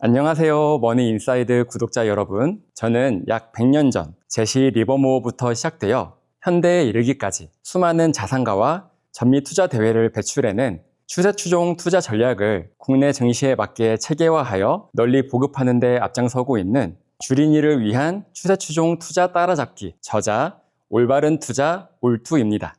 안녕하세요. 머니인사이드 구독자 여러분. 저는 약 100년 전 제시 리버모어부터 시작되어 현대에 이르기까지 수많은 자산가와 전미 투자 대회를 배출해낸 추세추종 투자 전략을 국내 증시에 맞게 체계화하여 널리 보급하는 데 앞장서고 있는 주린이를 위한 추세추종 투자 따라잡기 저자 올바른 투자 올투입니다.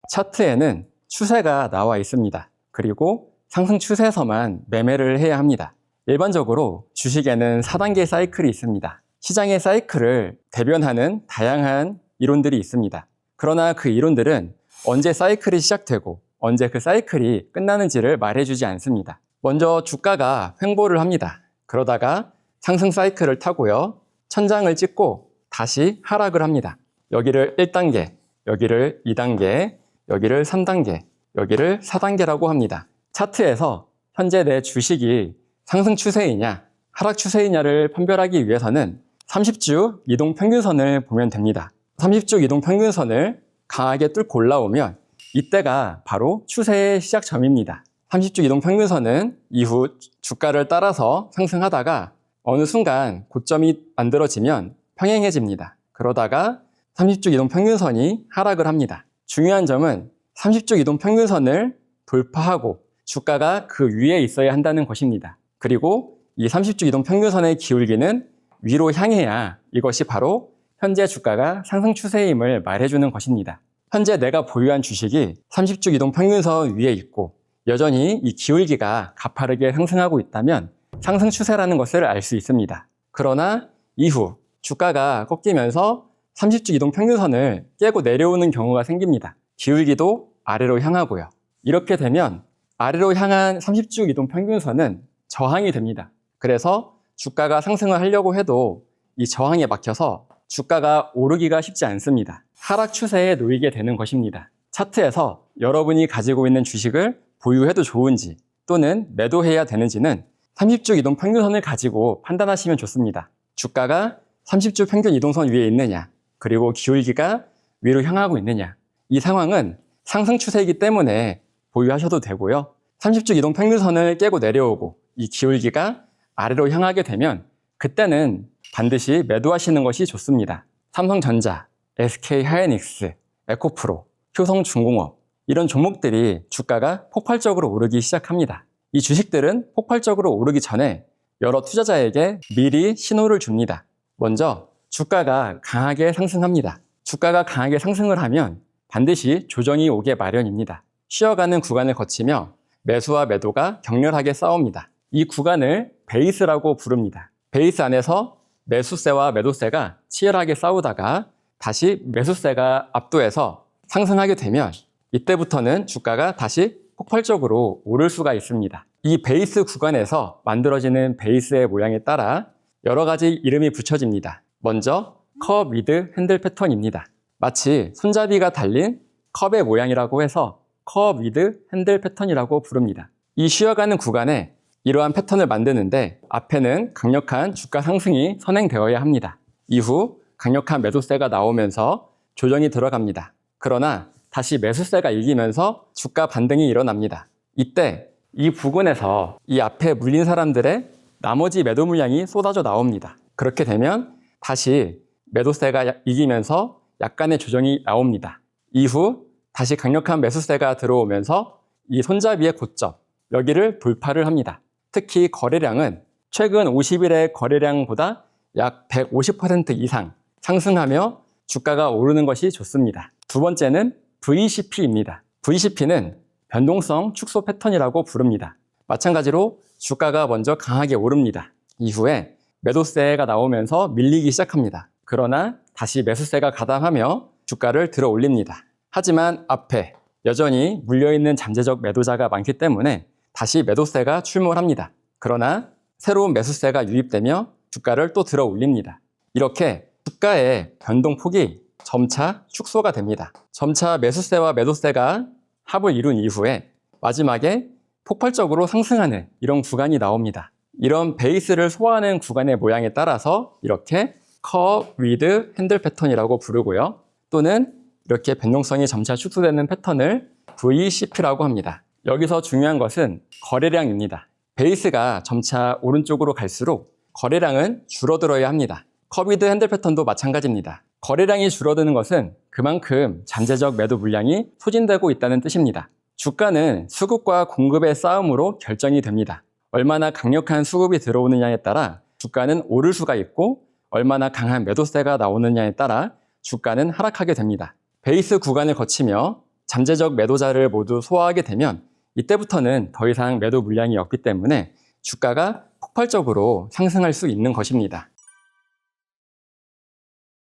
차트에는 추세가 나와 있습니다. 그리고 상승 추세에서만 매매를 해야 합니다. 일반적으로 주식에는 4단계 사이클이 있습니다. 시장의 사이클을 대변하는 다양한 이론들이 있습니다. 그러나 그 이론들은 언제 사이클이 시작되고 언제 그 사이클이 끝나는지를 말해주지 않습니다. 먼저 주가가 횡보를 합니다. 그러다가 상승 사이클을 타고요. 천장을 찍고 다시 하락을 합니다. 여기를 1단계, 여기를 2단계, 여기를 3단계, 여기를 4단계라고 합니다. 차트에서 현재 내 주식이 상승 추세이냐 하락 추세이냐를 판별하기 위해서는 30주 이동평균선을 보면 됩니다. 30주 이동평균선을 강하게 뚫고 올라오면 이때가 바로 추세의 시작점입니다. 30주 이동평균선은 이후 주가를 따라서 상승하다가 어느 순간 고점이 만들어지면 평행해집니다. 그러다가 30주 이동평균선이 하락을 합니다. 중요한 점은 30주 이동평균선을 돌파하고 주가가 그 위에 있어야 한다는 것입니다. 그리고 이 30주 이동평균선의 기울기는 위로 향해야 이것이 바로 현재 주가가 상승 추세임을 말해주는 것입니다. 현재 내가 보유한 주식이 30주 이동평균선 위에 있고 여전히 이 기울기가 가파르게 상승하고 있다면 상승 추세라는 것을 알 수 있습니다. 그러나 이후 주가가 꺾이면서 30주 이동평균선을 깨고 내려오는 경우가 생깁니다. 기울기도 아래로 향하고요. 이렇게 되면 아래로 향한 30주 이동평균선은 저항이 됩니다. 그래서 주가가 상승을 하려고 해도 이 저항에 막혀서 주가가 오르기가 쉽지 않습니다. 하락 추세에 놓이게 되는 것입니다. 차트에서 여러분이 가지고 있는 주식을 보유해도 좋은지 또는 매도해야 되는지는 30주 이동평균선을 가지고 판단하시면 좋습니다. 주가가 30주 평균 이동선 위에 있느냐 그리고 기울기가 위로 향하고 있느냐 이 상황은 상승 추세이기 때문에 보유하셔도 되고요. 30주 이동평균선을 깨고 내려오고 이 기울기가 아래로 향하게 되면 그때는 반드시 매도하시는 것이 좋습니다. 삼성전자, SK하이닉스, 에코프로, 효성중공업 이런 종목들이 주가가 폭발적으로 오르기 시작합니다. 이 주식들은 폭발적으로 오르기 전에 여러 투자자에게 미리 신호를 줍니다. 먼저 주가가 강하게 상승합니다. 주가가 강하게 상승을 하면 반드시 조정이 오게 마련입니다. 쉬어가는 구간을 거치며 매수와 매도가 격렬하게 싸웁니다. 이 구간을 베이스라고 부릅니다. 베이스 안에서 매수세와 매도세가 치열하게 싸우다가 다시 매수세가 압도해서 상승하게 되면 이때부터는 주가가 다시 폭발적으로 오를 수가 있습니다. 이 베이스 구간에서 만들어지는 베이스의 모양에 따라 여러 가지 이름이 붙여집니다. 먼저 컵 위드 핸들 패턴입니다. 마치 손잡이가 달린 컵의 모양이라고 해서 컵 위드 핸들 패턴이라고 부릅니다. 이 쉬어가는 구간에 이러한 패턴을 만드는데 앞에는 강력한 주가 상승이 선행되어야 합니다. 이후 강력한 매도세가 나오면서 조정이 들어갑니다. 그러나 다시 매수세가 이기면서 주가 반등이 일어납니다. 이때 이 부근에서 이 앞에 물린 사람들의 나머지 매도 물량이 쏟아져 나옵니다. 그렇게 되면 다시 매도세가 이기면서 약간의 조정이 나옵니다. 이후 다시 강력한 매수세가 들어오면서 이 손잡이의 고점, 여기를 돌파를 합니다. 특히 거래량은 최근 50일의 거래량보다 약 150% 이상 상승하며 주가가 오르는 것이 좋습니다. 두 번째는 VCP입니다. VCP는 변동성 축소 패턴이라고 부릅니다. 마찬가지로 주가가 먼저 강하게 오릅니다. 이후에 매도세가 나오면서 밀리기 시작합니다. 그러나 다시 매수세가 가담하며 주가를 들어 올립니다. 하지만 앞에 여전히 물려있는 잠재적 매도자가 많기 때문에 다시 매도세가 출몰합니다. 그러나 새로운 매수세가 유입되며 주가를 또 들어 올립니다. 이렇게 주가의 변동폭이 점차 축소가 됩니다. 점차 매수세와 매도세가 합을 이룬 이후에 마지막에 폭발적으로 상승하는 이런 구간이 나옵니다. 이런 베이스를 소화하는 구간의 모양에 따라서 이렇게 컵 위드 핸들 패턴이라고 부르고요. 또는 이렇게 변동성이 점차 축소되는 패턴을 VCP라고 합니다. 여기서 중요한 것은 거래량입니다. 베이스가 점차 오른쪽으로 갈수록 거래량은 줄어들어야 합니다. 커비드 핸들 패턴도 마찬가지입니다. 거래량이 줄어드는 것은 그만큼 잠재적 매도 물량이 소진되고 있다는 뜻입니다. 주가는 수급과 공급의 싸움으로 결정이 됩니다. 얼마나 강력한 수급이 들어오느냐에 따라 주가는 오를 수가 있고 얼마나 강한 매도세가 나오느냐에 따라 주가는 하락하게 됩니다. 베이스 구간을 거치며 잠재적 매도자를 모두 소화하게 되면 이때부터는 더 이상 매도 물량이 없기 때문에 주가가 폭발적으로 상승할 수 있는 것입니다.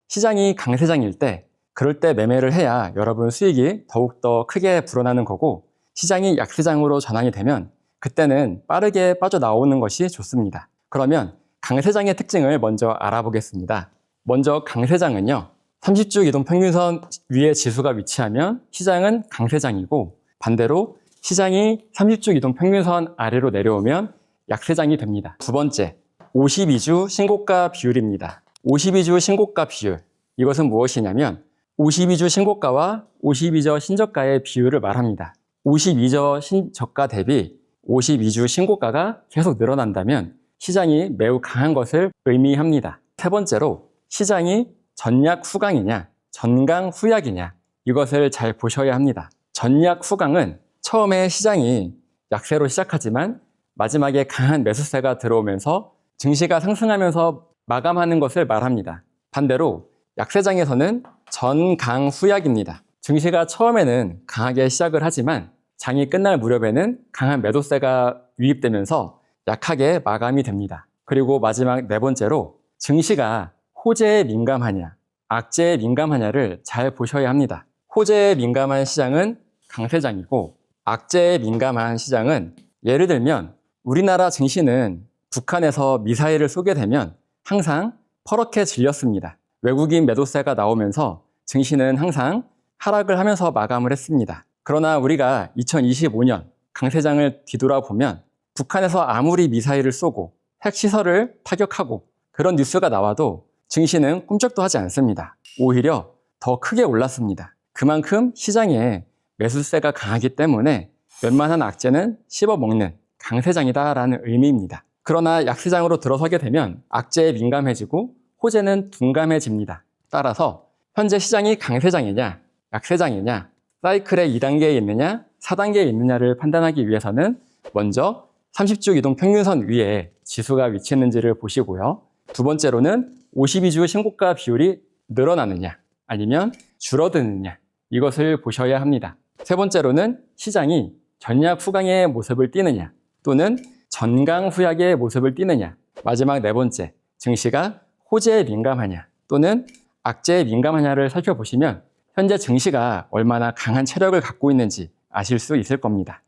시장이 강세장일 때, 그럴 때 매매를 해야 여러분 수익이 더욱더 크게 불어나는 거고, 시장이 약세장으로 전환이 되면 그때는 빠르게 빠져나오는 것이 좋습니다. 그러면 강세장의 특징을 먼저 알아보겠습니다. 먼저 강세장은요, 30주 이동평균선 위에 지수가 위치하면 시장은 강세장이고, 반대로 시장이 30주 이동평균선 아래로 내려오면 약세장이 됩니다. 두 번째, 52주 신고가 비율입니다. 52주 신고가 비율, 이것은 무엇이냐면 52주 신고가와 52주 신저가의 비율을 말합니다. 52주 신저가 대비 52주 신고가가 계속 늘어난다면 시장이 매우 강한 것을 의미합니다. 세 번째로, 시장이 전약 후강이냐 전강 후약이냐, 이것을 잘 보셔야 합니다. 전약 후강은 처음에 시장이 약세로 시작하지만 마지막에 강한 매수세가 들어오면서 증시가 상승하면서 마감하는 것을 말합니다. 반대로 약세장에서는 전강 후약입니다. 증시가 처음에는 강하게 시작을 하지만 장이 끝날 무렵에는 강한 매도세가 유입되면서 약하게 마감이 됩니다. 그리고 마지막 네 번째로, 증시가 호재에 민감하냐 악재에 민감하냐를 잘 보셔야 합니다. 호재에 민감한 시장은 강세장이고, 악재에 민감한 시장은, 예를 들면 우리나라 증시는 북한에서 미사일을 쏘게 되면 항상 퍼렇게 질렸습니다. 외국인 매도세가 나오면서 증시는 항상 하락을 하면서 마감을 했습니다. 그러나 우리가 2025년 강세장을 뒤돌아보면 북한에서 아무리 미사일을 쏘고 핵시설을 타격하고 그런 뉴스가 나와도 증시는 꿈쩍도 하지 않습니다. 오히려 더 크게 올랐습니다. 그만큼 시장에 매수세가 강하기 때문에 웬만한 악재는 씹어먹는 강세장이다라는 의미입니다. 그러나 약세장으로 들어서게 되면 악재에 민감해지고 호재는 둔감해집니다. 따라서 현재 시장이 강세장이냐 약세장이냐, 사이클의 2단계에 있느냐 4단계에 있느냐를 판단하기 위해서는 먼저 30주 이동 평균선 위에 지수가 위치했는지를 보시고요. 두 번째로는 52주 신고가 비율이 늘어나느냐 아니면 줄어드느냐, 이것을 보셔야 합니다. 세 번째로는 시장이 전약 후강의 모습을 띠느냐 또는 전강 후약의 모습을 띠느냐, 마지막 네 번째, 증시가 호재에 민감하냐 또는 악재에 민감하냐를 살펴보시면 현재 증시가 얼마나 강한 체력을 갖고 있는지 아실 수 있을 겁니다.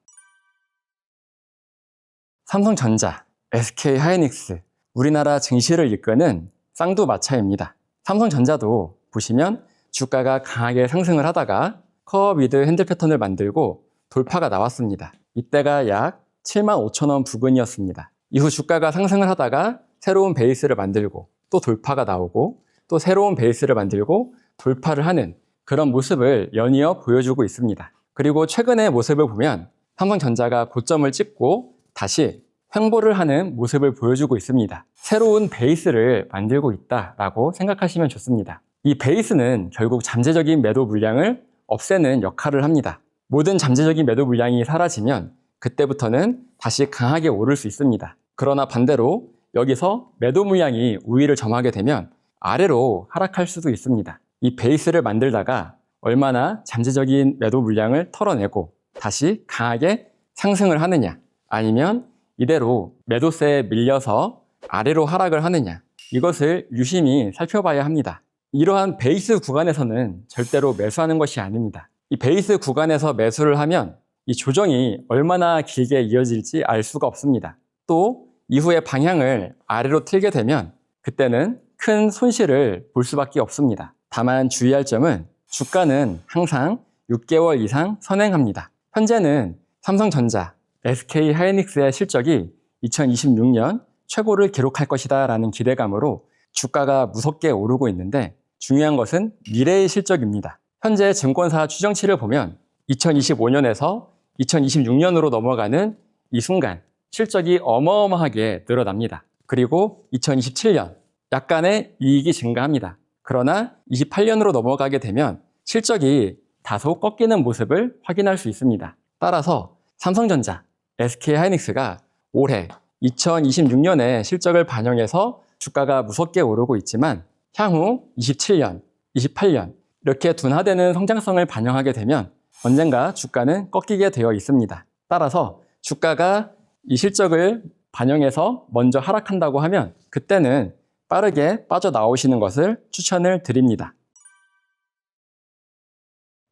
삼성전자, SK하이닉스, 우리나라 증시를 이끄는 쌍두마차입니다. 삼성전자도 보시면 주가가 강하게 상승을 하다가 커브 위드 핸들 패턴을 만들고 돌파가 나왔습니다. 이때가 약 75,000원 부근이었습니다. 이후 주가가 상승을 하다가 새로운 베이스를 만들고 또 돌파가 나오고 또 새로운 베이스를 만들고 돌파를 하는 그런 모습을 연이어 보여주고 있습니다. 그리고 최근의 모습을 보면 삼성전자가 고점을 찍고 다시 횡보를 하는 모습을 보여주고 있습니다. 새로운 베이스를 만들고 있다라고 생각하시면 좋습니다. 이 베이스는 결국 잠재적인 매도 물량을 없애는 역할을 합니다. 모든 잠재적인 매도 물량이 사라지면 그때부터는 다시 강하게 오를 수 있습니다. 그러나 반대로 여기서 매도 물량이 우위를 점하게 되면 아래로 하락할 수도 있습니다. 이 베이스를 만들다가 얼마나 잠재적인 매도 물량을 털어내고 다시 강하게 상승을 하느냐, 아니면 이대로 매도세에 밀려서 아래로 하락을 하느냐, 이것을 유심히 살펴봐야 합니다. 이러한 베이스 구간에서는 절대로 매수하는 것이 아닙니다. 이 베이스 구간에서 매수를 하면 이 조정이 얼마나 길게 이어질지 알 수가 없습니다. 또 이후에 방향을 아래로 틀게 되면 그때는 큰 손실을 볼 수밖에 없습니다. 다만 주의할 점은 주가는 항상 6개월 이상 선행합니다. 현재는 삼성전자, SK하이닉스의 실적이 2026년 최고를 기록할 것이다 라는 기대감으로 주가가 무섭게 오르고 있는데, 중요한 것은 미래의 실적입니다. 현재 증권사 추정치를 보면 2025년에서 2026년으로 넘어가는 이 순간 실적이 어마어마하게 늘어납니다. 그리고 2027년 약간의 이익이 증가합니다. 그러나 28년으로 넘어가게 되면 실적이 다소 꺾이는 모습을 확인할 수 있습니다. 따라서 삼성전자, SK하이닉스가 올해 2026년에 실적을 반영해서 주가가 무섭게 오르고 있지만 향후 27년, 28년 이렇게 둔화되는 성장성을 반영하게 되면 언젠가 주가는 꺾이게 되어 있습니다. 따라서 주가가 이 실적을 반영해서 먼저 하락한다고 하면 그때는 빠르게 빠져나오시는 것을 추천을 드립니다.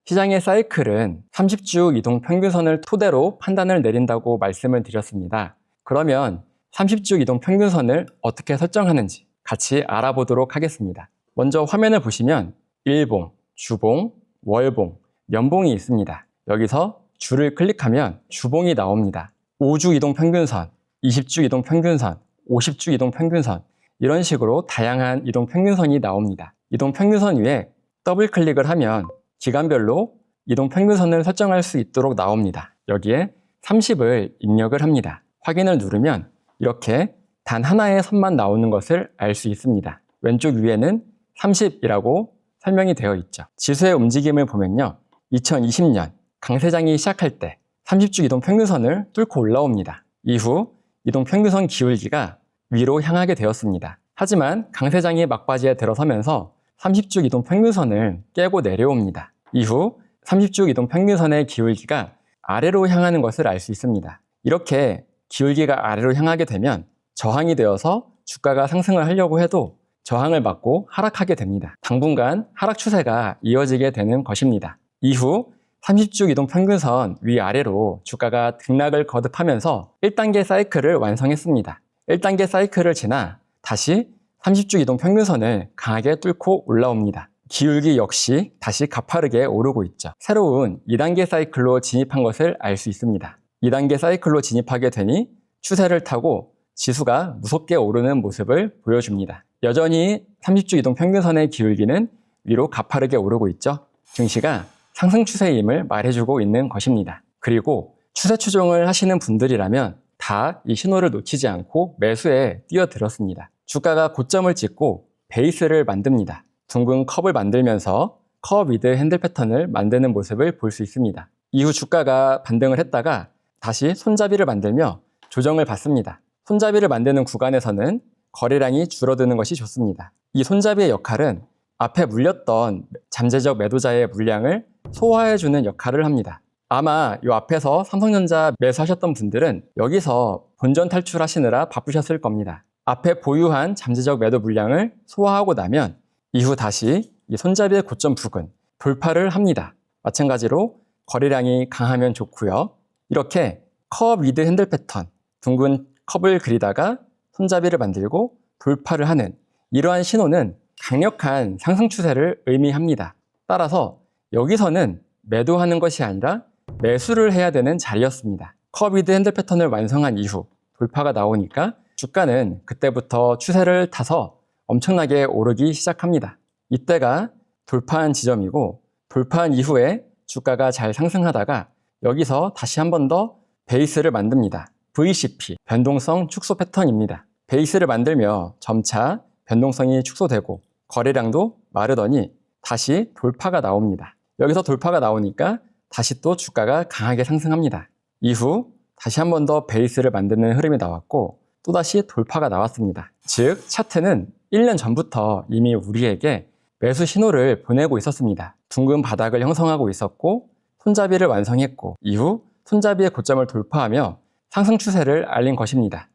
시장의 사이클은 30주 이동 평균선을 토대로 판단을 내린다고 말씀을 드렸습니다. 그러면 30주 이동 평균선을 어떻게 설정하는지 같이 알아보도록 하겠습니다. 먼저 화면을 보시면 일봉, 주봉, 월봉, 연봉이 있습니다. 여기서 주를 클릭하면 주봉이 나옵니다. 5주 이동 평균선, 20주 이동 평균선, 50주 이동 평균선 이런 식으로 다양한 이동 평균선이 나옵니다. 이동 평균선 위에 더블 클릭을 하면 기간별로 이동 평균선을 설정할 수 있도록 나옵니다. 여기에 30을 입력을 합니다. 확인을 누르면 이렇게 단 하나의 선만 나오는 것을 알 수 있습니다. 왼쪽 위에는 30이라고 설명이 되어 있죠. 지수의 움직임을 보면요. 2020년 강세장이 시작할 때 30주 이동 평균선을 뚫고 올라옵니다. 이후 이동 평균선 기울기가 위로 향하게 되었습니다. 하지만 강세장이 막바지에 들어서면서 30주 이동 평균선을 깨고 내려옵니다. 이후 30주 이동 평균선의 기울기가 아래로 향하는 것을 알 수 있습니다. 이렇게 기울기가 아래로 향하게 되면 저항이 되어서 주가가 상승을 하려고 해도 저항을 맞고 하락하게 됩니다. 당분간 하락 추세가 이어지게 되는 것입니다. 이후 30주 이동 평균선 위아래로 주가가 등락을 거듭하면서 1단계 사이클을 완성했습니다. 1단계 사이클을 지나 다시 30주 이동 평균선을 강하게 뚫고 올라옵니다. 기울기 역시 다시 가파르게 오르고 있죠. 새로운 2단계 사이클로 진입한 것을 알 수 있습니다. 2단계 사이클로 진입하게 되니 추세를 타고 지수가 무섭게 오르는 모습을 보여줍니다. 여전히 30주 이동 평균선의 기울기는 위로 가파르게 오르고 있죠. 증시가 상승 추세임을 말해주고 있는 것입니다. 그리고 추세 추종을 하시는 분들이라면 다 이 신호를 놓치지 않고 매수에 뛰어들었습니다. 주가가 고점을 찍고 베이스를 만듭니다. 둥근 컵을 만들면서 컵 위드 핸들 패턴을 만드는 모습을 볼 수 있습니다. 이후 주가가 반등을 했다가 다시 손잡이를 만들며 조정을 받습니다. 손잡이를 만드는 구간에서는 거래량이 줄어드는 것이 좋습니다. 이 손잡이의 역할은 앞에 물렸던 잠재적 매도자의 물량을 소화해주는 역할을 합니다. 아마 이 앞에서 삼성전자 매수하셨던 분들은 여기서 본전 탈출하시느라 바쁘셨을 겁니다. 앞에 보유한 잠재적 매도 물량을 소화하고 나면 이후 다시 이 손잡이의 고점 부근 돌파를 합니다. 마찬가지로 거래량이 강하면 좋고요. 이렇게 컵 위드 핸들 패턴, 둥근 컵을 그리다가 손잡이를 만들고 돌파를 하는 이러한 신호는 강력한 상승 추세를 의미합니다. 따라서 여기서는 매도하는 것이 아니라 매수를 해야 되는 자리였습니다. 컵 위드 핸들 패턴을 완성한 이후 돌파가 나오니까 주가는 그때부터 추세를 타서 엄청나게 오르기 시작합니다. 이때가 돌파한 지점이고 돌파한 이후에 주가가 잘 상승하다가 여기서 다시 한 번 더 베이스를 만듭니다. VCP, 변동성 축소 패턴입니다. 베이스를 만들며 점차 변동성이 축소되고 거래량도 마르더니 다시 돌파가 나옵니다. 여기서 돌파가 나오니까 다시 또 주가가 강하게 상승합니다. 이후 다시 한 번 더 베이스를 만드는 흐름이 나왔고 또다시 돌파가 나왔습니다. 즉 차트는 1년 전부터 이미 우리에게 매수 신호를 보내고 있었습니다. 둥근 바닥을 형성하고 있었고 손잡이를 완성했고 이후 손잡이의 고점을 돌파하며 상승 추세를 알린 것입니다.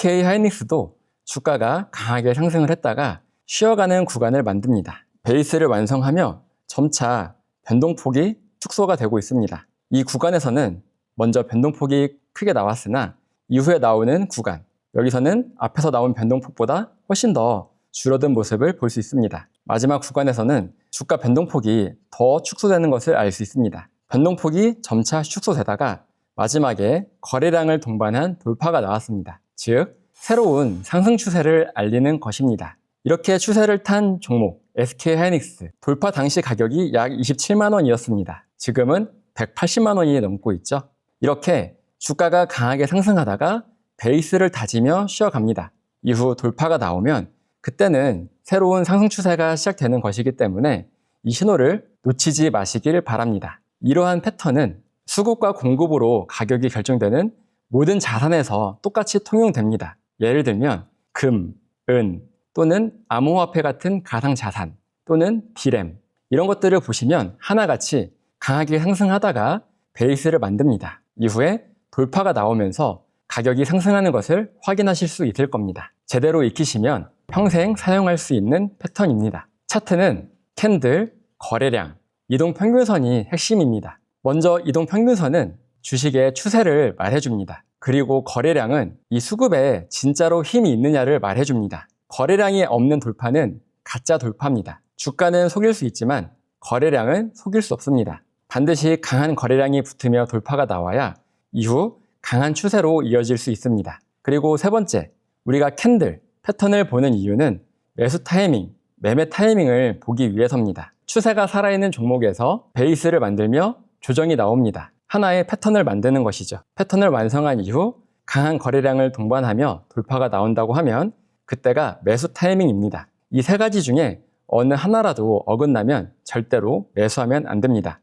SK하이닉스도 주가가 강하게 상승을 했다가 쉬어가는 구간을 만듭니다. 베이스를 완성하며 점차 변동폭이 축소가 되고 있습니다. 이 구간에서는 먼저 변동폭이 크게 나왔으나 이후에 나오는 구간, 여기서는 앞에서 나온 변동폭보다 훨씬 더 줄어든 모습을 볼 수 있습니다. 마지막 구간에서는 주가 변동폭이 더 축소되는 것을 알 수 있습니다. 변동폭이 점차 축소되다가 마지막에 거래량을 동반한 돌파가 나왔습니다. 즉, 새로운 상승 추세를 알리는 것입니다. 이렇게 추세를 탄 종목 SK하이닉스 돌파 당시 가격이 약 27만 원이었습니다. 지금은 180만 원이 넘고 있죠. 이렇게 주가가 강하게 상승하다가 베이스를 다지며 쉬어갑니다. 이후 돌파가 나오면 그때는 새로운 상승 추세가 시작되는 것이기 때문에 이 신호를 놓치지 마시길 바랍니다. 이러한 패턴은 수급과 공급으로 가격이 결정되는 모든 자산에서 똑같이 통용됩니다. 예를 들면 금, 은 또는 암호화폐 같은 가상자산 또는 디램 이런 것들을 보시면 하나같이 강하게 상승하다가 베이스를 만듭니다. 이후에 돌파가 나오면서 가격이 상승하는 것을 확인하실 수 있을 겁니다. 제대로 익히시면 평생 사용할 수 있는 패턴입니다. 차트는 캔들, 거래량, 이동평균선이 핵심입니다. 먼저 이동평균선은 주식의 추세를 말해줍니다. 그리고 거래량은 이 수급에 진짜로 힘이 있느냐를 말해줍니다. 거래량이 없는 돌파는 가짜 돌파입니다. 주가는 속일 수 있지만 거래량은 속일 수 없습니다. 반드시 강한 거래량이 붙으며 돌파가 나와야 이후 강한 추세로 이어질 수 있습니다. 그리고 세 번째, 우리가 캔들, 패턴을 보는 이유는 매수 타이밍, 매매 타이밍을 보기 위해서입니다. 추세가 살아있는 종목에서 베이스를 만들며 조정이 나옵니다. 하나의 패턴을 만드는 것이죠. 패턴을 완성한 이후 강한 거래량을 동반하며 돌파가 나온다고 하면 그때가 매수 타이밍입니다. 이 세 가지 중에 어느 하나라도 어긋나면 절대로 매수하면 안 됩니다.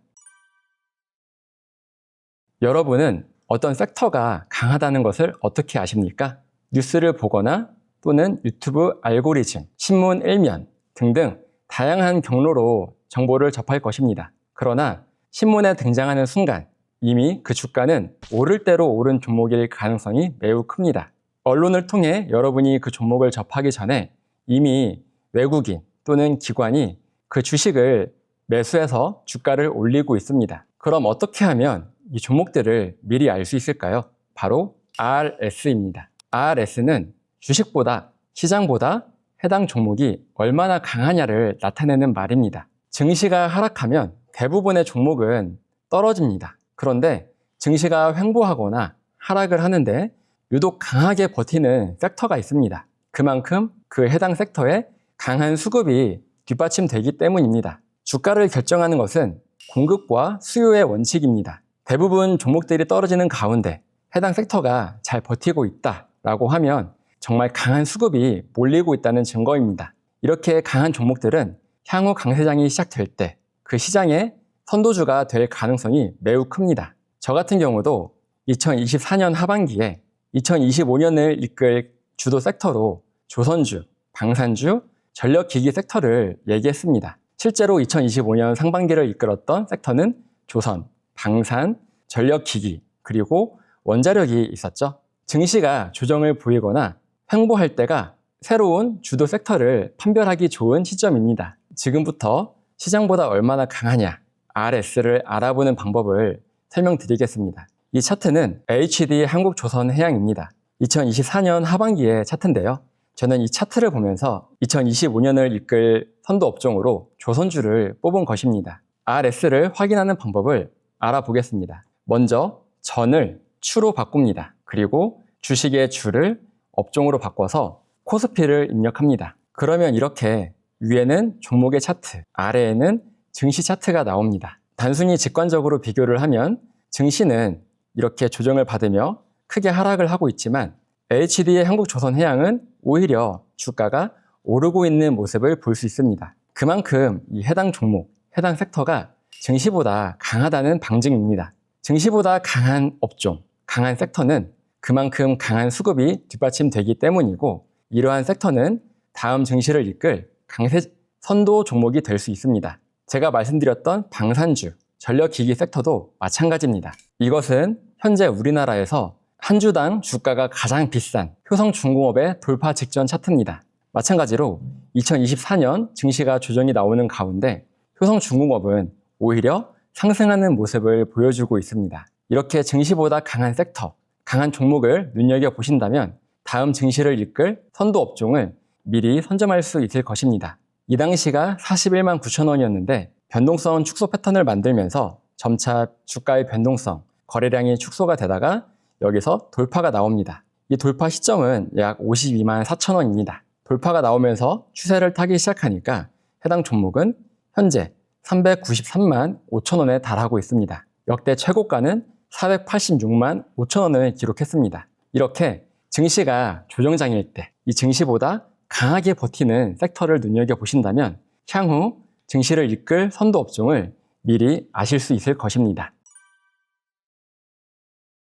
여러분은 어떤 섹터가 강하다는 것을 어떻게 아십니까? 뉴스를 보거나 또는 유튜브 알고리즘, 신문 일면 등등 다양한 경로로 정보를 접할 것입니다. 그러나 신문에 등장하는 순간 이미 그 주가는 오를 대로 오른 종목일 가능성이 매우 큽니다. 언론을 통해 여러분이 그 종목을 접하기 전에 이미 외국인 또는 기관이 그 주식을 매수해서 주가를 올리고 있습니다. 그럼 어떻게 하면 이 종목들을 미리 알 수 있을까요? 바로 RS입니다. RS는 주식보다 시장보다 해당 종목이 얼마나 강하냐를 나타내는 말입니다. 증시가 하락하면 대부분의 종목은 떨어집니다. 그런데 증시가 횡보하거나 하락을 하는데 유독 강하게 버티는 섹터가 있습니다. 그만큼 그 해당 섹터에 강한 수급이 뒷받침되기 때문입니다. 주가를 결정하는 것은 공급과 수요의 원칙입니다. 대부분 종목들이 떨어지는 가운데 해당 섹터가 잘 버티고 있다라고 하면 정말 강한 수급이 몰리고 있다는 증거입니다. 이렇게 강한 종목들은 향후 강세장이 시작될 때 그 시장의 선도주가 될 가능성이 매우 큽니다. 저 같은 경우도 2024년 하반기에 2025년을 이끌 주도 섹터로 조선주, 방산주, 전력기기 섹터를 얘기했습니다. 실제로 2025년 상반기를 이끌었던 섹터는 조선, 방산, 전력기기, 그리고 원자력이 있었죠. 증시가 조정을 보이거나 횡보할 때가 새로운 주도 섹터를 판별하기 좋은 시점입니다. 지금부터 시장보다 얼마나 강하냐, RS를 알아보는 방법을 설명드리겠습니다. 이 차트는 HD 한국조선해양입니다. 2024년 하반기의 차트인데요. 저는 이 차트를 보면서 2025년을 이끌 선도 업종으로 조선주를 뽑은 것입니다. RS를 확인하는 방법을 알아보겠습니다. 먼저 전을 추로 바꿉니다. 그리고 주식의 주를 업종으로 바꿔서 코스피를 입력합니다. 그러면 이렇게 위에는 종목의 차트, 아래에는 증시 차트가 나옵니다. 단순히 직관적으로 비교를 하면 증시는 이렇게 조정을 받으며 크게 하락을 하고 있지만 HD의 한국조선해양은 오히려 주가가 오르고 있는 모습을 볼 수 있습니다. 그만큼 이 해당 종목, 해당 섹터가 증시보다 강하다는 방증입니다. 증시보다 강한 업종, 강한 섹터는 그만큼 강한 수급이 뒷받침되기 때문이고 이러한 섹터는 다음 증시를 이끌 강세 선도 종목이 될 수 있습니다. 제가 말씀드렸던 방산주, 전력기기 섹터도 마찬가지입니다. 이것은 현재 우리나라에서 한 주당 주가가 가장 비싼 효성중공업의 돌파 직전 차트입니다. 마찬가지로 2024년 증시가 조정이 나오는 가운데 효성중공업은 오히려 상승하는 모습을 보여주고 있습니다. 이렇게 증시보다 강한 섹터, 강한 종목을 눈여겨보신다면 다음 증시를 이끌 선도 업종을 미리 선점할 수 있을 것입니다. 이 당시가 41만 9천 원이었는데 변동성 축소 패턴을 만들면서 점차 주가의 변동성, 거래량이 축소가 되다가 여기서 돌파가 나옵니다. 이 돌파 시점은 약 52만 4천 원입니다. 돌파가 나오면서 추세를 타기 시작하니까 해당 종목은 현재 393만 5천 원에 달하고 있습니다. 역대 최고가는 486만 5천 원을 기록했습니다. 이렇게 증시가 조정장일 때 이 증시보다 강하게 버티는 섹터를 눈여겨보신다면 향후 증시를 이끌 선도 업종을 미리 아실 수 있을 것입니다.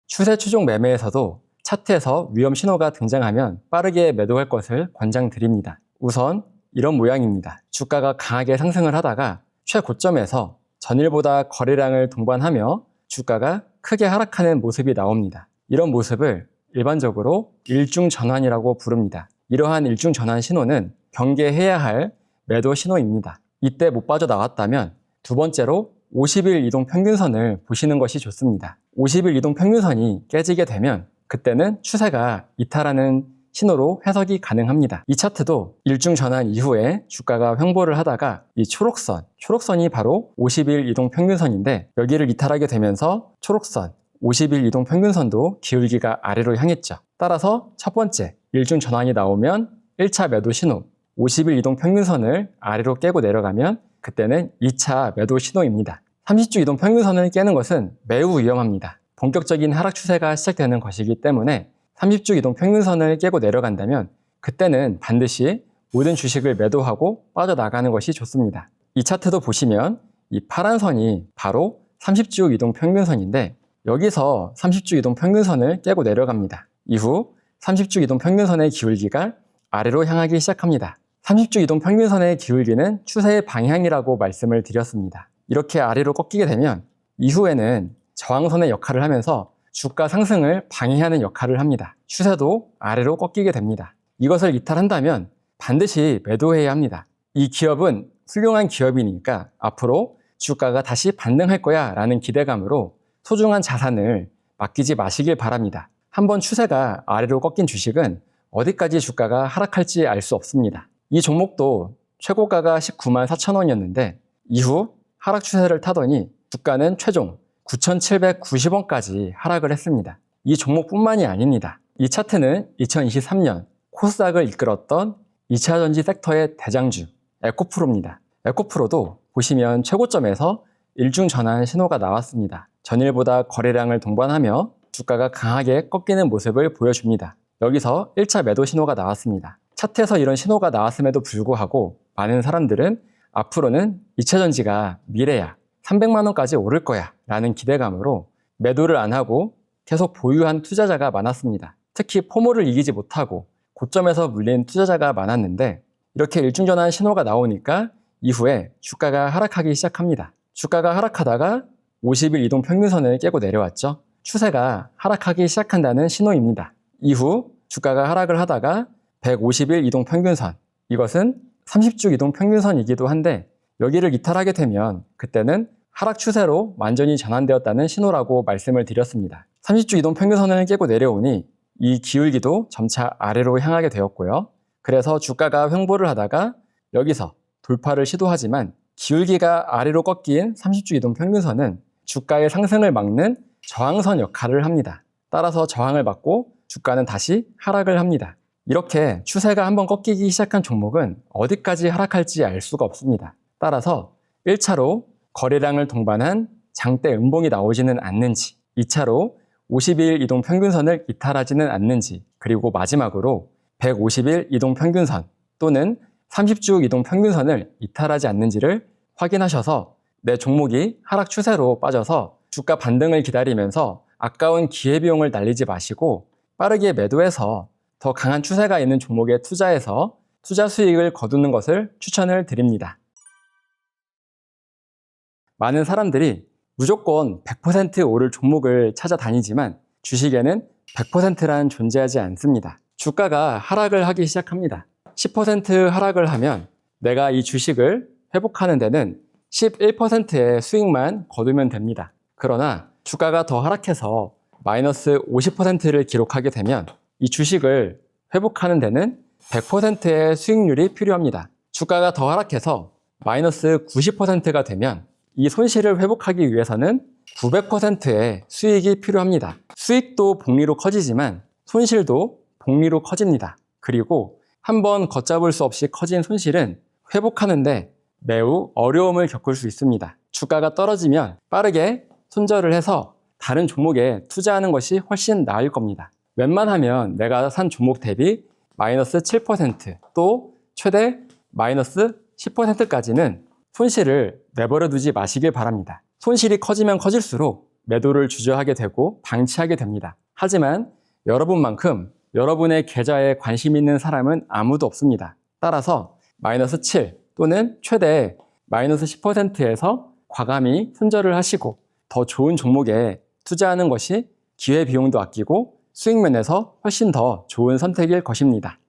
추세 추종 매매에서도 차트에서 위험 신호가 등장하면 빠르게 매도할 것을 권장드립니다. 우선 이런 모양입니다. 주가가 강하게 상승을 하다가 최고점에서 전일보다 거래량을 동반하며 주가가 크게 하락하는 모습이 나옵니다. 이런 모습을 일반적으로 일중전환이라고 부릅니다. 이러한 일중전환 신호는 경계해야 할 매도 신호입니다. 이때 못 빠져나왔다면 두 번째로 50일 이동평균선을 보시는 것이 좋습니다. 50일 이동평균선이 깨지게 되면 그때는 추세가 이탈하는 신호로 해석이 가능합니다. 이 차트도 일중전환 이후에 주가가 횡보를 하다가 이 초록선이 바로 50일 이동평균선인데 여기를 이탈하게 되면서 초록선, 50일 이동평균선도 기울기가 아래로 향했죠. 따라서 첫 번째 일중전환이 나오면 1차 매도 신호, 50일 이동평균선을 아래로 깨고 내려가면 그때는 2차 매도 신호입니다. 30주 이동평균선을 깨는 것은 매우 위험합니다. 본격적인 하락 추세가 시작되는 것이기 때문에 30주 이동평균선을 깨고 내려간다면 그때는 반드시 모든 주식을 매도하고 빠져나가는 것이 좋습니다. 이 차트도 보시면 이 파란 선이 바로 30주 이동평균선인데 여기서 30주 이동평균선을 깨고 내려갑니다. 이후 30주 이동평균선의 기울기가 아래로 향하기 시작합니다. 30주 이동평균선의 기울기는 추세의 방향이라고 말씀을 드렸습니다. 이렇게 아래로 꺾이게 되면 이후에는 저항선의 역할을 하면서 주가 상승을 방해하는 역할을 합니다. 추세도 아래로 꺾이게 됩니다. 이것을 이탈한다면 반드시 매도해야 합니다. 이 기업은 훌륭한 기업이니까 앞으로 주가가 다시 반등할 거야 라는 기대감으로 소중한 자산을 맡기지 마시길 바랍니다. 한번 추세가 아래로 꺾인 주식은 어디까지 주가가 하락할지 알 수 없습니다. 이 종목도 최고가가 19만 4천 원이었는데 이후 하락 추세를 타더니 주가는 최종 9,790원까지 하락을 했습니다. 이 종목뿐만이 아닙니다. 이 차트는 2023년 코스닥을 이끌었던 2차전지 섹터의 대장주 에코프로입니다. 에코프로도 보시면 최고점에서 일중전환 신호가 나왔습니다. 전일보다 거래량을 동반하며 주가가 강하게 꺾이는 모습을 보여줍니다. 여기서 1차 매도 신호가 나왔습니다. 차트에서 이런 신호가 나왔음에도 불구하고 많은 사람들은 앞으로는 2차전지가 미래야 300만 원까지 오를 거야 라는 기대감으로 매도를 안 하고 계속 보유한 투자자가 많았습니다. 특히 포모를 이기지 못하고 고점에서 물린 투자자가 많았는데 이렇게 일중전환 신호가 나오니까 이후에 주가가 하락하기 시작합니다. 주가가 하락하다가 50일 이동평균선을 깨고 내려왔죠. 추세가 하락하기 시작한다는 신호입니다. 이후 주가가 하락을 하다가 150일 이동평균선, 이것은 30주 이동평균선이기도 한데 여기를 이탈하게 되면 그때는 하락 추세로 완전히 전환되었다는 신호라고 말씀을 드렸습니다. 30주 이동평균선을 깨고 내려오니 이 기울기도 점차 아래로 향하게 되었고요. 그래서 주가가 횡보를 하다가 여기서 돌파를 시도하지만 기울기가 아래로 꺾인 30주 이동평균선은 주가의 상승을 막는 저항선 역할을 합니다. 따라서 저항을 받고 주가는 다시 하락을 합니다. 이렇게 추세가 한번 꺾이기 시작한 종목은 어디까지 하락할지 알 수가 없습니다. 따라서 1차로 거래량을 동반한 장대 음봉이 나오지는 않는지, 2차로 50일 이동평균선을 이탈하지는 않는지, 그리고 마지막으로 150일 이동평균선 또는 30주 이동평균선을 이탈하지 않는지를 확인하셔서 내 종목이 하락 추세로 빠져서 주가 반등을 기다리면서 아까운 기회비용을 날리지 마시고 빠르게 매도해서 더 강한 추세가 있는 종목에 투자해서 투자 수익을 거두는 것을 추천을 드립니다. 많은 사람들이 무조건 100% 오를 종목을 찾아다니지만 주식에는 100%란 존재하지 않습니다. 주가가 하락을 하기 시작합니다. 10% 하락을 하면 내가 이 주식을 회복하는 데는 11%의 수익만 거두면 됩니다. 그러나 주가가 더 하락해서 마이너스 50%를 기록하게 되면 이 주식을 회복하는 데는 100%의 수익률이 필요합니다. 주가가 더 하락해서 마이너스 90%가 되면 이 손실을 회복하기 위해서는 900%의 수익이 필요합니다. 수익도 복리로 커지지만 손실도 복리로 커집니다. 그리고 한번 걷잡을 수 없이 커진 손실은 회복하는데 매우 어려움을 겪을 수 있습니다. 주가가 떨어지면 빠르게 손절을 해서 다른 종목에 투자하는 것이 훨씬 나을 겁니다. 웬만하면 내가 산 종목 대비 마이너스 7%, 또 최대 마이너스 10%까지는 손실을 내버려 두지 마시길 바랍니다. 손실이 커지면 커질수록 매도를 주저하게 되고 방치하게 됩니다. 하지만 여러분만큼 여러분의 계좌에 관심 있는 사람은 아무도 없습니다. 따라서 마이너스 7 또는 최대 마이너스 10%에서 과감히 손절을 하시고 더 좋은 종목에 투자하는 것이 기회비용도 아끼고 수익면에서 훨씬 더 좋은 선택일 것입니다.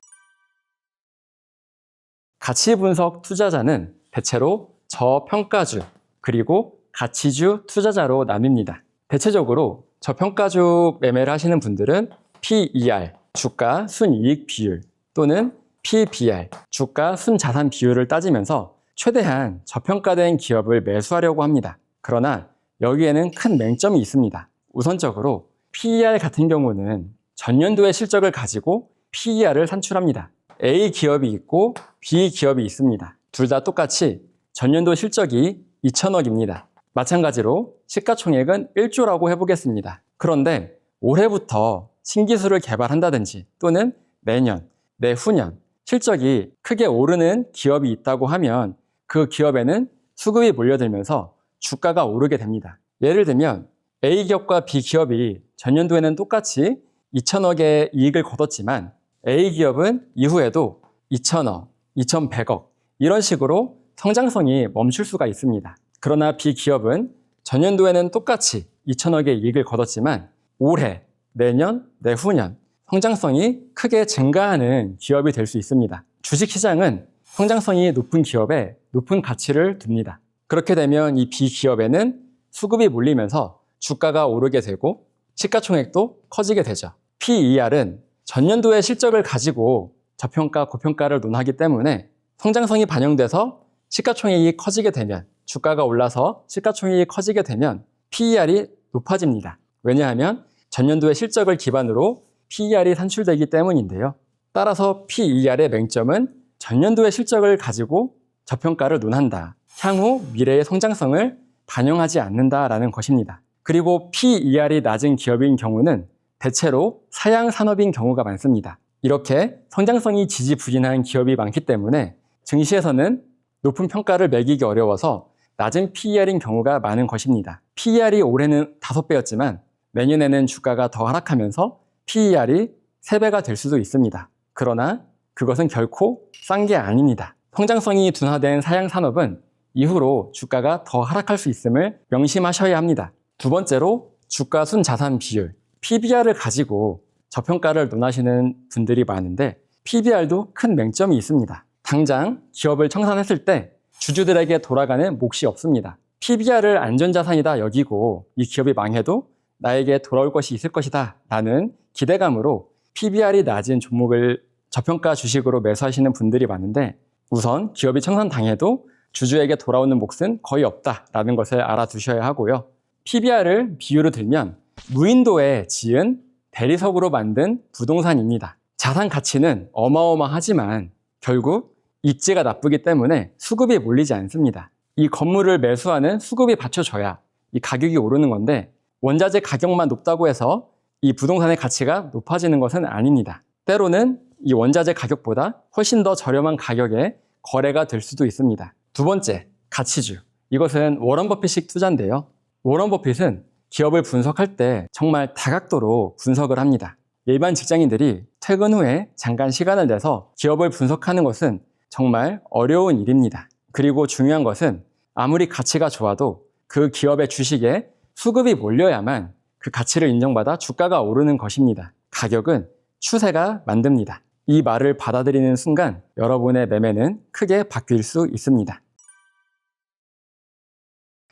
가치분석 투자자는 대체로 저평가주 그리고 가치주 투자자로 나뉩니다. 대체적으로 저평가주 매매를 하시는 분들은 PER, 주가 순이익 비율 또는 PBR, 주가 순자산 비율을 따지면서 최대한 저평가된 기업을 매수하려고 합니다. 그러나 여기에는 큰 맹점이 있습니다. 우선적으로 PER 같은 경우는 전년도의 실적을 가지고 PER을 산출합니다. A 기업이 있고 B 기업이 있습니다. 둘 다 똑같이 전년도 실적이 2천억입니다. 마찬가지로 시가총액은 1조라고 해보겠습니다. 그런데 올해부터 신기술을 개발한다든지 또는 내년, 내후년 실적이 크게 오르는 기업이 있다고 하면 그 기업에는 수급이 몰려들면서 주가가 오르게 됩니다. 예를 들면 A 기업과 B 기업이 전년도에는 똑같이 2천억의 이익을 거뒀지만 A 기업은 이후에도 2천억, 2,100억 이런 식으로 성장성이 멈출 수가 있습니다. 그러나 B 기업은 전년도에는 똑같이 2천억의 이익을 거뒀지만 올해, 내년, 내후년 성장성이 크게 증가하는 기업이 될 수 있습니다. 주식시장은 성장성이 높은 기업에 높은 가치를 둡니다. 그렇게 되면 이 B 기업에는 수급이 몰리면서 주가가 오르게 되고 시가총액도 커지게 되죠. PER은 전년도의 실적을 가지고 저평가, 고평가를 논하기 때문에 성장성이 반영돼서 시가총액이 커지게 되면 주가가 올라서 시가총액이 커지게 되면 PER이 높아집니다. 왜냐하면 전년도의 실적을 기반으로 PER이 산출되기 때문인데요. 따라서 PER의 맹점은 전년도의 실적을 가지고 저평가를 논한다. 향후 미래의 성장성을 반영하지 않는다라는 것입니다. 그리고 PER이 낮은 기업인 경우는 대체로 사양 산업인 경우가 많습니다. 이렇게 성장성이 지지부진한 기업이 많기 때문에 증시에서는 높은 평가를 매기기 어려워서 낮은 PER인 경우가 많은 것입니다. PER이 올해는 5배였지만 내년에는 주가가 더 하락하면서 PER이 3배가 될 수도 있습니다. 그러나 그것은 결코 싼 게 아닙니다. 성장성이 둔화된 사양 산업은 이후로 주가가 더 하락할 수 있음을 명심하셔야 합니다. 두 번째로 주가 순자산 비율, PBR을 가지고 저평가를 논하시는 분들이 많은데 PBR도 큰 맹점이 있습니다. 당장 기업을 청산했을 때 주주들에게 돌아가는 몫이 없습니다. PBR을 안전자산이다 여기고 이 기업이 망해도 나에게 돌아올 것이 있을 것이다 라는 기대감으로 PBR이 낮은 종목을 저평가 주식으로 매수하시는 분들이 많은데 우선 기업이 청산당해도 주주에게 돌아오는 몫은 거의 없다라는 것을 알아두셔야 하고요. PBR을 비유로 들면 무인도에 지은 대리석으로 만든 부동산입니다. 자산 가치는 어마어마하지만 결국 입지가 나쁘기 때문에 수급이 몰리지 않습니다. 이 건물을 매수하는 수급이 받쳐줘야 이 가격이 오르는 건데 원자재 가격만 높다고 해서 이 부동산의 가치가 높아지는 것은 아닙니다. 때로는 이 원자재 가격보다 훨씬 더 저렴한 가격에 거래가 될 수도 있습니다. 두 번째, 가치주. 이것은 워런 버핏식 투자인데요. 워런 버핏은 기업을 분석할 때 정말 다각도로 분석을 합니다. 일반 직장인들이 퇴근 후에 잠깐 시간을 내서 기업을 분석하는 것은 정말 어려운 일입니다. 그리고 중요한 것은 아무리 가치가 좋아도 그 기업의 주식에 수급이 몰려야만 그 가치를 인정받아 주가가 오르는 것입니다. 가격은 추세가 만듭니다. 이 말을 받아들이는 순간 여러분의 매매는 크게 바뀔 수 있습니다.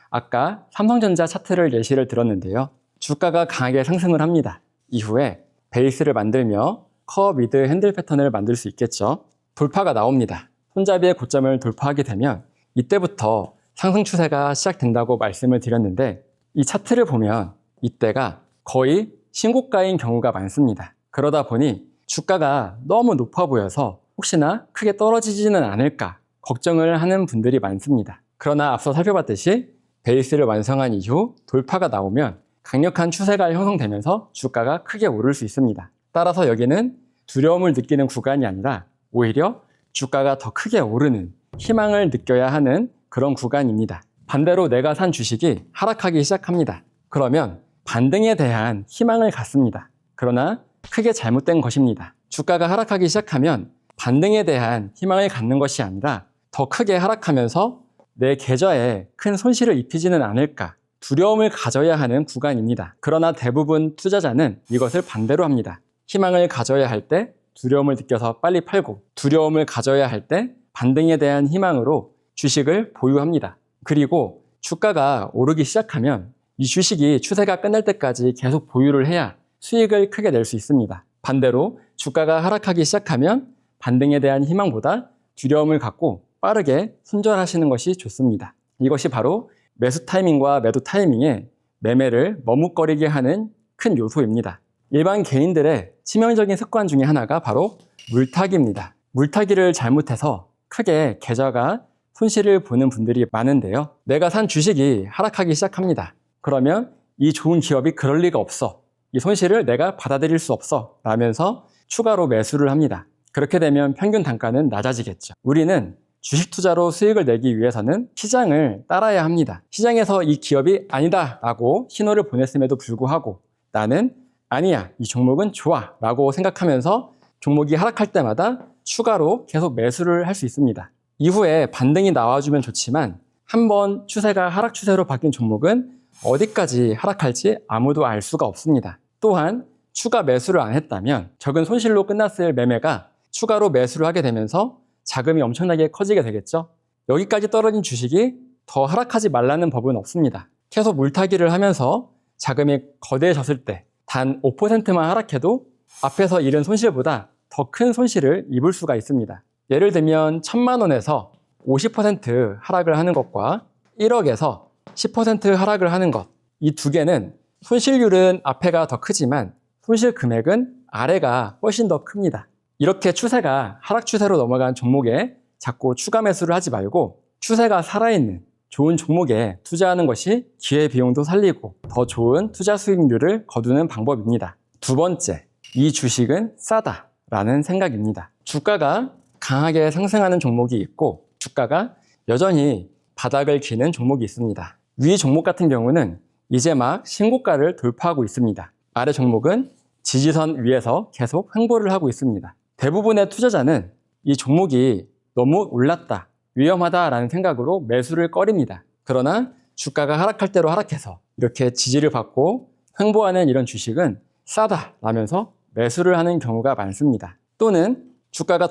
아까 삼성전자 차트를 예시를 들었는데요. 주가가 강하게 상승을 합니다. 이후에 베이스를 만들며 커 미드 핸들 패턴을 만들 수 있겠죠. 돌파가 나옵니다. 손잡이의 고점을 돌파하게 되면 이때부터 상승 추세가 시작된다고 말씀을 드렸는데 이 차트를 보면 이때가 거의 신고가인 경우가 많습니다. 그러다 보니 주가가 너무 높아 보여서 혹시나 크게 떨어지지는 않을까 걱정을 하는 분들이 많습니다. 그러나 앞서 살펴봤듯이 베이스를 완성한 이후 돌파가 나오면 강력한 추세가 형성되면서 주가가 크게 오를 수 있습니다. 따라서 여기는 두려움을 느끼는 구간이 아니라 오히려 주가가 더 크게 오르는 희망을 느껴야 하는 그런 구간입니다. 반대로 내가 산 주식이 하락하기 시작합니다. 그러면 반등에 대한 희망을 갖습니다. 그러나 크게 잘못된 것입니다. 주가가 하락하기 시작하면 반등에 대한 희망을 갖는 것이 아니라 더 크게 하락하면서 내 계좌에 큰 손실을 입히지는 않을까 두려움을 가져야 하는 구간입니다. 그러나 대부분 투자자는 이것을 반대로 합니다. 희망을 가져야 할 때 두려움을 느껴서 빨리 팔고 두려움을 가져야 할 때 반등에 대한 희망으로 주식을 보유합니다. 그리고 주가가 오르기 시작하면 이 주식이 추세가 끝날 때까지 계속 보유를 해야 수익을 크게 낼 수 있습니다. 반대로 주가가 하락하기 시작하면 반등에 대한 희망보다 두려움을 갖고 빠르게 손절하시는 것이 좋습니다. 이것이 바로 매수 타이밍과 매도 타이밍에 매매를 머뭇거리게 하는 큰 요소입니다. 일반 개인들의 치명적인 습관 중에 하나가 바로 물타기입니다. 물타기를 잘못해서 크게 계좌가 손실을 보는 분들이 많은데요. 내가 산 주식이 하락하기 시작합니다. 그러면 이 좋은 기업이 그럴 리가 없어. 이 손실을 내가 받아들일 수 없어. 라면서 추가로 매수를 합니다. 그렇게 되면 평균 단가는 낮아지겠죠. 우리는 주식 투자로 수익을 내기 위해서는 시장을 따라야 합니다. 시장에서 이 기업이 아니다 라고 신호를 보냈음에도 불구하고 나는 아니야, 이 종목은 좋아 라고 생각하면서 종목이 하락할 때마다 추가로 계속 매수를 할 수 있습니다. 이후에 반등이 나와주면 좋지만 한번 추세가 하락 추세로 바뀐 종목은 어디까지 하락할지 아무도 알 수가 없습니다. 또한 추가 매수를 안 했다면 적은 손실로 끝났을 매매가 추가로 매수를 하게 되면서 자금이 엄청나게 커지게 되겠죠. 여기까지 떨어진 주식이 더 하락하지 말라는 법은 없습니다. 계속 물타기를 하면서 자금이 거대해졌을 때 단 5%만 하락해도 앞에서 잃은 손실보다 더 큰 손실을 입을 수가 있습니다. 예를 들면 1,000만 원에서 50% 하락을 하는 것과 1억에서 10% 하락을 하는 것, 이 두 개는 손실률은 앞에가 더 크지만 손실 금액은 아래가 훨씬 더 큽니다. 이렇게 추세가 하락 추세로 넘어간 종목에 자꾸 추가 매수를 하지 말고 추세가 살아있는 좋은 종목에 투자하는 것이 기회비용도 살리고 더 좋은 투자 수익률을 거두는 방법입니다. 두 번째, 이 주식은 싸다라는 생각입니다. 주가가 강하게 상승하는 종목이 있고 주가가 여전히 바닥을 기는 종목이 있습니다. 위 종목 같은 경우는 이제 막 신고가를 돌파하고 있습니다. 아래 종목은 지지선 위에서 계속 횡보를 하고 있습니다. 대부분의 투자자는 이 종목이 너무 올랐다, 위험하다라는 생각으로 매수를 꺼립니다. 그러나 주가가 하락할 대로 하락해서 이렇게 지지를 받고 횡보하는 이런 주식은 싸다라면서 매수를 하는 경우가 많습니다. 또는 주가가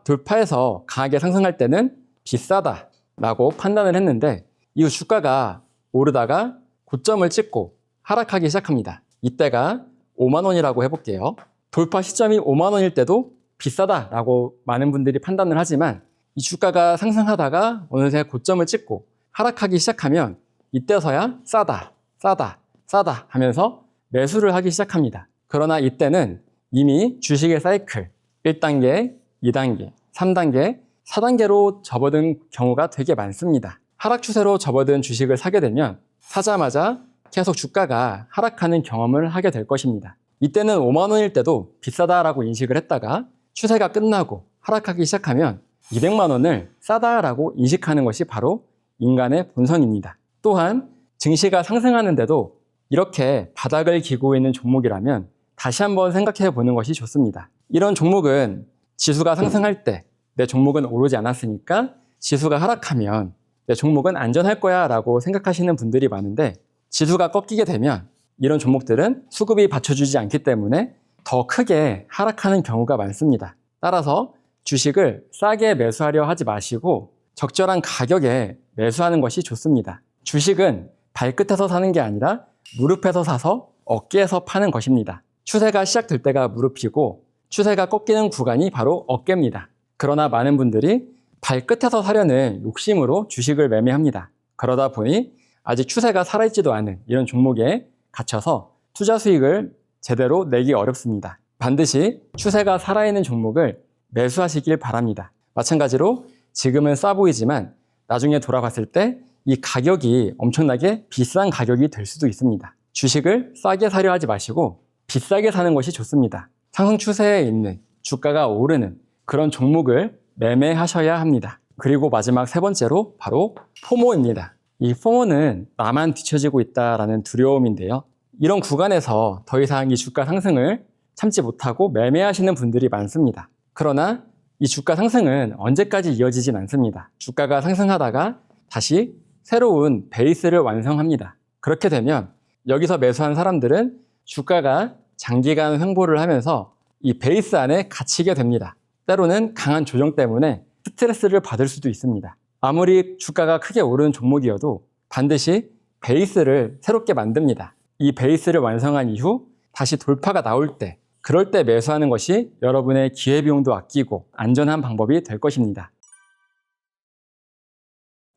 돌파해서 강하게 상승할 때는 비싸다라고 판단을 했는데 이후 주가가 오르다가 고점을 찍고 하락하기 시작합니다. 이때가 5만 원이라고 해볼게요. 돌파 시점이 5만 원일 때도 비싸다라고 많은 분들이 판단을 하지만 이 주가가 상승하다가 어느새 고점을 찍고 하락하기 시작하면 이때서야 싸다 하면서 매수를 하기 시작합니다. 그러나 이때는 이미 주식의 사이클 1단계, 2단계, 3단계, 4단계로 접어든 경우가 되게 많습니다. 하락 추세로 접어든 주식을 사게 되면 사자마자 계속 주가가 하락하는 경험을 하게 될 것입니다. 이때는 5만 원일 때도 비싸다라고 인식을 했다가 추세가 끝나고 하락하기 시작하면 200만 원을 싸다라고 인식하는 것이 바로 인간의 본성입니다. 또한 증시가 상승하는데도 이렇게 바닥을 기고 있는 종목이라면 다시 한번 생각해 보는 것이 좋습니다. 이런 종목은 지수가 상승할 때 내 종목은 오르지 않았으니까 지수가 하락하면 내 종목은 안전할 거야 라고 생각하시는 분들이 많은데 지수가 꺾이게 되면 이런 종목들은 수급이 받쳐주지 않기 때문에 더 크게 하락하는 경우가 많습니다. 따라서 주식을 싸게 매수하려 하지 마시고 적절한 가격에 매수하는 것이 좋습니다. 주식은 발끝에서 사는 게 아니라 무릎에서 사서 어깨에서 파는 것입니다. 추세가 시작될 때가 무릎이고 추세가 꺾이는 구간이 바로 어깨입니다. 그러나 많은 분들이 발끝에서 사려는 욕심으로 주식을 매매합니다. 그러다 보니 아직 추세가 살아있지도 않은 이런 종목에 갇혀서 투자 수익을 제대로 내기 어렵습니다. 반드시 추세가 살아있는 종목을 매수하시길 바랍니다. 마찬가지로 지금은 싸 보이지만 나중에 돌아봤을 때 이 가격이 엄청나게 비싼 가격이 될 수도 있습니다. 주식을 싸게 사려 하지 마시고 비싸게 사는 것이 좋습니다. 상승 추세에 있는 주가가 오르는 그런 종목을 매매하셔야 합니다. 그리고 마지막 세 번째로 바로 포모입니다. 이 포모는 나만 뒤처지고 있다라는 두려움인데요. 이런 구간에서 더 이상 이 주가 상승을 참지 못하고 매매하시는 분들이 많습니다. 그러나 이 주가 상승은 언제까지 이어지진 않습니다. 주가가 상승하다가 다시 새로운 베이스를 완성합니다. 그렇게 되면 여기서 매수한 사람들은 주가가 장기간 횡보를 하면서 이 베이스 안에 갇히게 됩니다. 때로는 강한 조정 때문에 스트레스를 받을 수도 있습니다. 아무리 주가가 크게 오르는 종목이어도 반드시 베이스를 새롭게 만듭니다. 이 베이스를 완성한 이후 다시 돌파가 나올 때, 그럴 때 매수하는 것이 여러분의 기회비용도 아끼고 안전한 방법이 될 것입니다.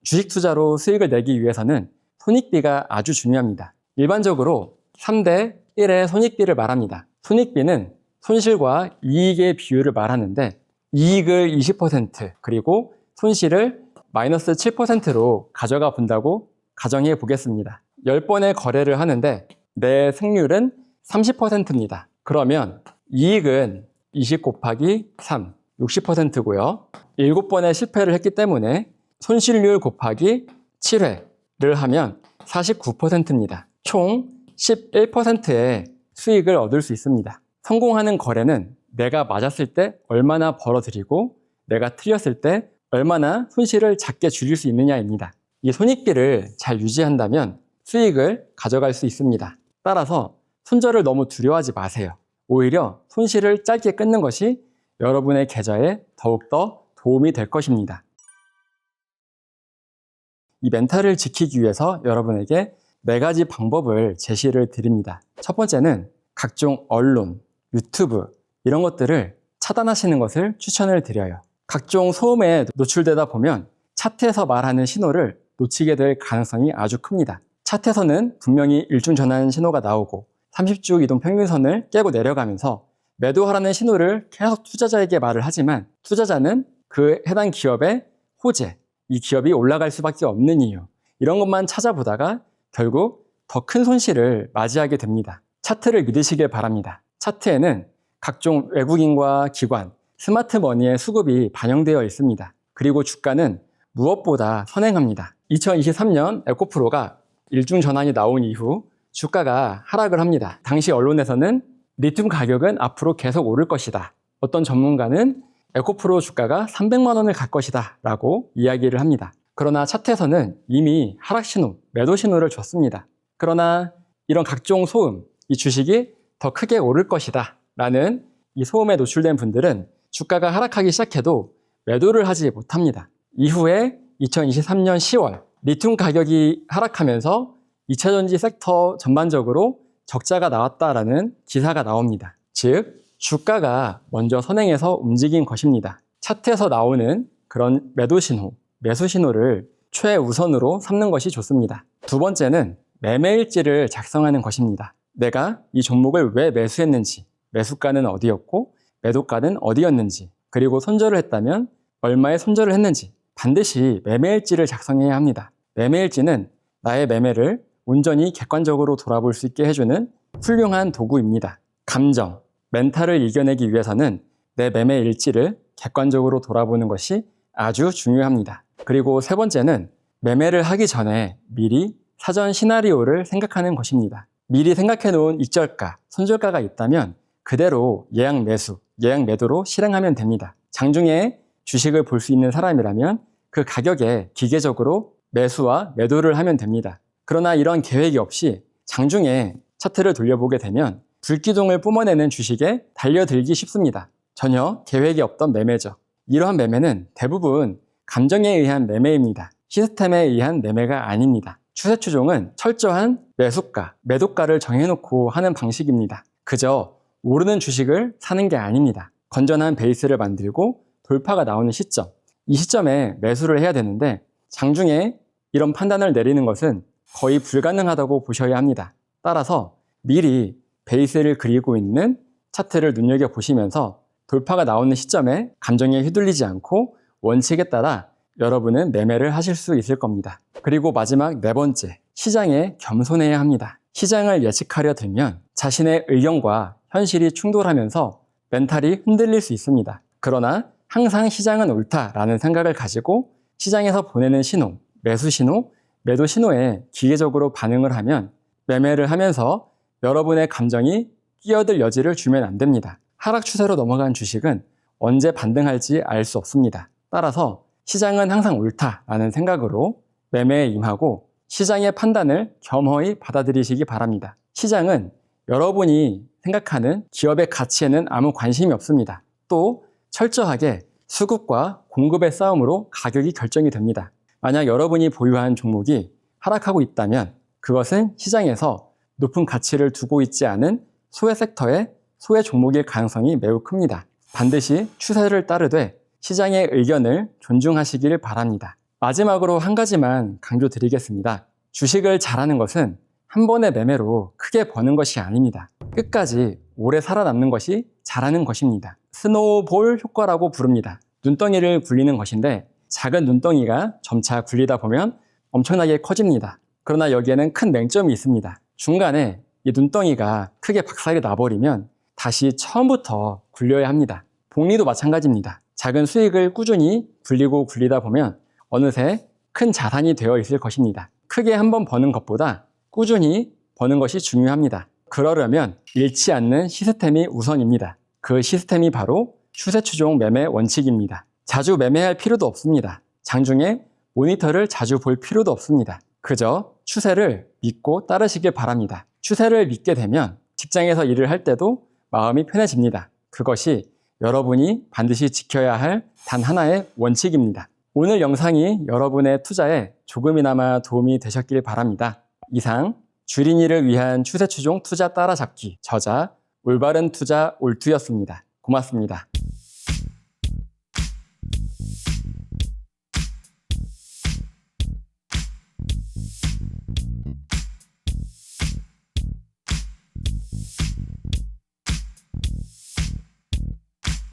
주식 투자로 수익을 내기 위해서는 손익비가 아주 중요합니다. 일반적으로 3대 1의 손익비를 말합니다. 손익비는 손실과 이익의 비율을 말하는데 이익을 20% 그리고 손실을 마이너스 7%로 가져가 본다고 가정해 보겠습니다. 10번의 거래를 하는데 내 승률은 30%입니다. 그러면 이익은 20 곱하기 3, 60%고요. 7번의 실패를 했기 때문에 손실률 곱하기 7회를 하면 49%입니다. 총 11%의 수익을 얻을 수 있습니다. 성공하는 거래는 내가 맞았을 때 얼마나 벌어들이고 내가 틀렸을 때 얼마나 손실을 작게 줄일 수 있느냐입니다. 이 손익비를 잘 유지한다면 수익을 가져갈 수 있습니다. 따라서 손절을 너무 두려워하지 마세요. 오히려 손실을 짧게 끊는 것이 여러분의 계좌에 더욱더 도움이 될 것입니다. 이 멘탈을 지키기 위해서 여러분에게 4가지 방법을 제시를 드립니다. 첫 번째는 각종 언론, 유튜브 이런 것들을 차단하시는 것을 추천을 드려요. 각종 소음에 노출되다 보면 차트에서 말하는 신호를 놓치게 될 가능성이 아주 큽니다. 차트에서는 분명히 일중전환 신호가 나오고 30주 이동 평균선을 깨고 내려가면서 매도하라는 신호를 계속 투자자에게 말을 하지만 투자자는 그 해당 기업의 호재, 이 기업이 올라갈 수밖에 없는 이유 이런 것만 찾아보다가 결국 더 큰 손실을 맞이하게 됩니다. 차트를 믿으시길 바랍니다. 차트에는 각종 외국인과 기관, 스마트머니의 수급이 반영되어 있습니다. 그리고 주가는 무엇보다 선행합니다. 2023년 에코프로가 일중 전환이 나온 이후 주가가 하락을 합니다. 당시 언론에서는 리튬 가격은 앞으로 계속 오를 것이다. 어떤 전문가는 에코프로 주가가 300만 원을 갈 것이다 라고 이야기를 합니다. 그러나 차트에서는 이미 하락 신호, 매도 신호를 줬습니다. 그러나 이런 각종 소음, 이 주식이 더 크게 오를 것이다 라는 이 소음에 노출된 분들은 주가가 하락하기 시작해도 매도를 하지 못합니다. 이후에 2023년 10월 리튬 가격이 하락하면서 2차전지 섹터 전반적으로 적자가 나왔다라는 기사가 나옵니다. 즉 주가가 먼저 선행해서 움직인 것입니다. 차트에서 나오는 그런 매도 신호, 매수 신호를 최우선으로 삼는 것이 좋습니다. 두 번째는 매매일지를 작성하는 것입니다. 내가 이 종목을 왜 매수했는지, 매수가는 어디였고 매도가는 어디였는지, 그리고 손절을 했다면 얼마에 손절을 했는지 반드시 매매일지를 작성해야 합니다. 매매일지는 나의 매매를 온전히 객관적으로 돌아볼 수 있게 해주는 훌륭한 도구입니다. 감정, 멘탈을 이겨내기 위해서는 내 매매일지를 객관적으로 돌아보는 것이 아주 중요합니다. 그리고 세 번째는 매매를 하기 전에 미리 사전 시나리오를 생각하는 것입니다. 미리 생각해 놓은 익절가, 손절가가 있다면 그대로 예약 매수, 예약 매도로 실행하면 됩니다. 장중에 주식을 볼 수 있는 사람이라면 그 가격에 기계적으로 매수와 매도를 하면 됩니다. 그러나 이런 계획이 없이 장중에 차트를 돌려보게 되면 불기둥을 뿜어내는 주식에 달려들기 쉽습니다. 전혀 계획이 없던 매매죠. 이러한 매매는 대부분 감정에 의한 매매입니다. 시스템에 의한 매매가 아닙니다. 추세 추종은 철저한 매수가, 매도가를 정해놓고 하는 방식입니다. 그저 오르는 주식을 사는 게 아닙니다. 건전한 베이스를 만들고 돌파가 나오는 시점, 이 시점에 매수를 해야 되는데 장중에 이런 판단을 내리는 것은 거의 불가능하다고 보셔야 합니다. 따라서 미리 베이스를 그리고 있는 차트를 눈여겨보시면서 돌파가 나오는 시점에 감정에 휘둘리지 않고 원칙에 따라 여러분은 매매를 하실 수 있을 겁니다. 그리고 마지막 네 번째, 시장에 겸손해야 합니다. 시장을 예측하려 들면 자신의 의견과 현실이 충돌하면서 멘탈이 흔들릴 수 있습니다. 그러나 항상 시장은 옳다라는 생각을 가지고 시장에서 보내는 신호, 매수 신호, 매도 신호에 기계적으로 반응을 하면 매매를 하면서 여러분의 감정이 끼어들 여지를 주면 안 됩니다. 하락 추세로 넘어간 주식은 언제 반등할지 알 수 없습니다. 따라서 시장은 항상 옳다라는 생각으로 매매에 임하고 시장의 판단을 겸허히 받아들이시기 바랍니다. 시장은 여러분이 생각하는 기업의 가치에는 아무 관심이 없습니다. 또 철저하게 수급과 공급의 싸움으로 가격이 결정이 됩니다. 만약 여러분이 보유한 종목이 하락하고 있다면 그것은 시장에서 높은 가치를 두고 있지 않은 소외 섹터의 소외 종목일 가능성이 매우 큽니다. 반드시 추세를 따르되 시장의 의견을 존중하시길 바랍니다. 마지막으로 한 가지만 강조드리겠습니다. 주식을 잘하는 것은 한 번의 매매로 크게 버는 것이 아닙니다. 끝까지 오래 살아남는 것이 잘하는 것입니다. 스노우볼 효과라고 부릅니다. 눈덩이를 굴리는 것인데 작은 눈덩이가 점차 굴리다 보면 엄청나게 커집니다. 그러나 여기에는 큰 맹점이 있습니다. 중간에 이 눈덩이가 크게 박살이 나버리면 다시 처음부터 굴려야 합니다. 복리도 마찬가지입니다. 작은 수익을 꾸준히 굴리다 보면 어느새 큰 자산이 되어 있을 것입니다. 크게 한번 버는 것보다 꾸준히 버는 것이 중요합니다. 그러려면 잃지 않는 시스템이 우선입니다. 그 시스템이 바로 추세 추종 매매 원칙입니다. 자주 매매할 필요도 없습니다. 장중에 모니터를 자주 볼 필요도 없습니다. 그저 추세를 믿고 따르시길 바랍니다. 추세를 믿게 되면 직장에서 일을 할 때도 마음이 편해집니다. 그것이 여러분이 반드시 지켜야 할 단 하나의 원칙입니다. 오늘 영상이 여러분의 투자에 조금이나마 도움이 되셨길 바랍니다. 이상 주린이를 위한 추세 추종 투자 따라잡기 저자 올바른 투자 올투였습니다. 고맙습니다.